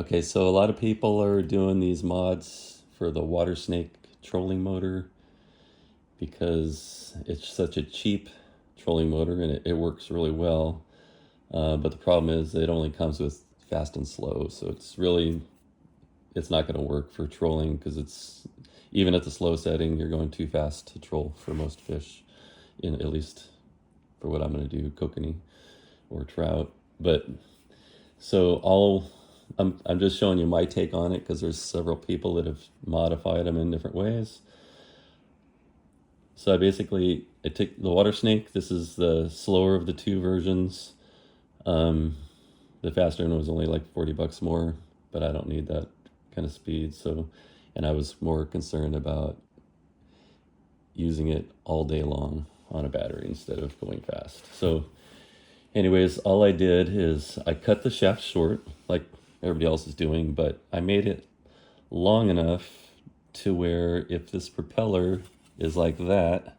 Okay, so a lot of people are doing these mods for the Watersnake trolling motor because it's such a cheap trolling motor and it works really well. But the problem is it only comes with fast and slow, so it's not going to work for trolling because it's even at the slow setting you're going too fast to troll for most fish, at least for what I'm going to do, kokanee or trout. But so I'm just showing you my take on it because there's several people that have modified them in different ways. So I took the Watersnake. This is the slower of the two versions. The faster one was only like $40 more, but I don't need that kind of speed. So, and I was more concerned about using it all day long on a battery instead of going fast. So anyways, all I did is I cut the shaft short like everybody else is doing, but I made it long enough to where if this propeller is like that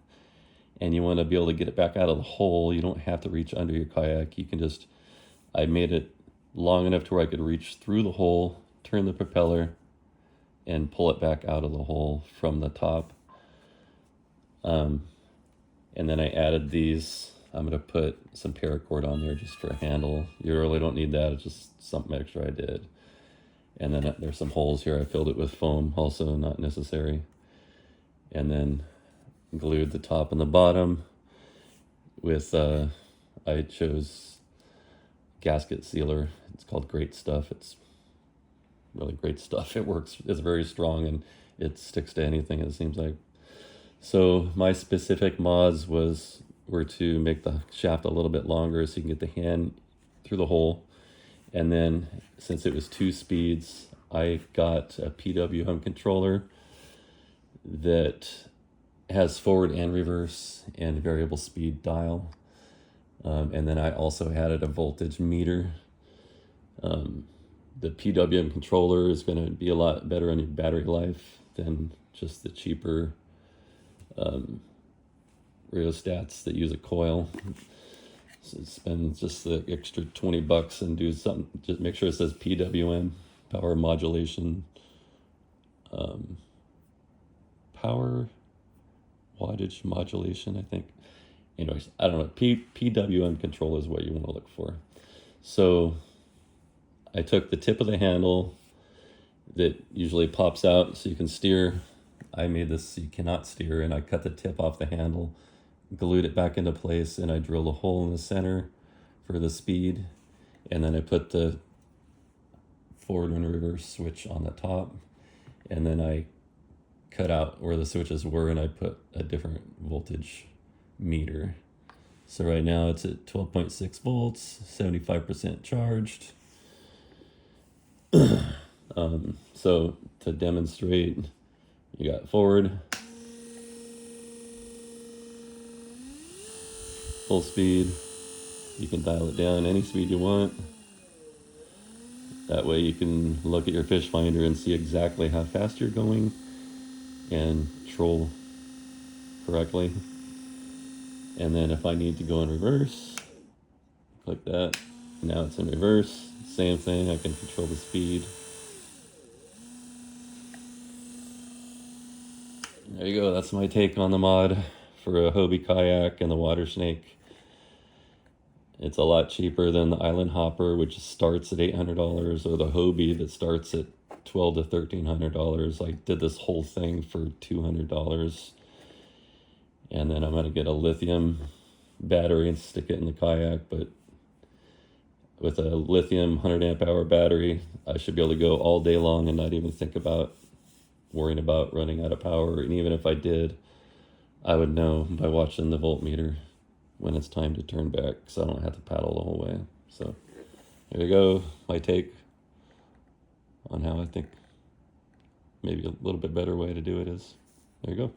and you want to be able to get it back out of the hole, you don't have to reach under your kayak. You can just, I made it long enough to where I could reach through the hole, turn the propeller, and pull it back out of the hole from the top. And then I added these. I'm going to put some paracord on there just for a handle. You really don't need that. It's just something extra I did. And then there's some holes here. I filled it with foam, also not necessary. And then glued the top and the bottom with, I chose gasket sealer. It's called Great Stuff. It's really great stuff. It works. It's very strong and it sticks to anything, it seems like. So my specific mods were to make the shaft a little bit longer so you can get the hand through the hole. And then since it was 2 speeds, I got a PWM controller that has forward and reverse and variable speed dial. And then I also added a voltage meter. The PWM controller is going to be a lot better on your battery life than just the cheaper rheostats that use a coil. So spend just the extra $20 and do something. Just make sure it says PWM, power modulation, power wattage modulation, I think. Anyways, I don't know. PWM control is what you want to look for. So I took the tip of the handle that usually pops out so you can steer. I made this so you cannot steer, and I cut the tip off the handle, glued it back into place, and I drilled a hole in the center for the speed. And then I put the forward and reverse switch on the top. And then I cut out where the switches were and I put a different voltage meter. So right now it's at 12.6 volts, 75% charged. So to demonstrate, you got forward, full speed. You can dial it down any speed you want. That way you can look at your fish finder and see exactly how fast you're going and troll correctly. And then if I need to go in reverse, click that. Now it's in reverse. Same thing, I can control the speed. There you go, that's my take on the mod for a Hobie Kayak and the Watersnake. It's a lot cheaper than the Island Hopper, which starts at $800, or the Hobie that starts at $1,200 to $1,300. I did this whole thing for $200. And then I'm going to get a lithium battery and stick it in the kayak. But with a lithium 100 amp hour battery, I should be able to go all day long and not even think about worrying about running out of power. And even if I did, I would know by watching the voltmeter when it's time to turn back, so I don't have to paddle the whole way. So there you go, my take on how I think maybe a little bit better way to do it is. There you go.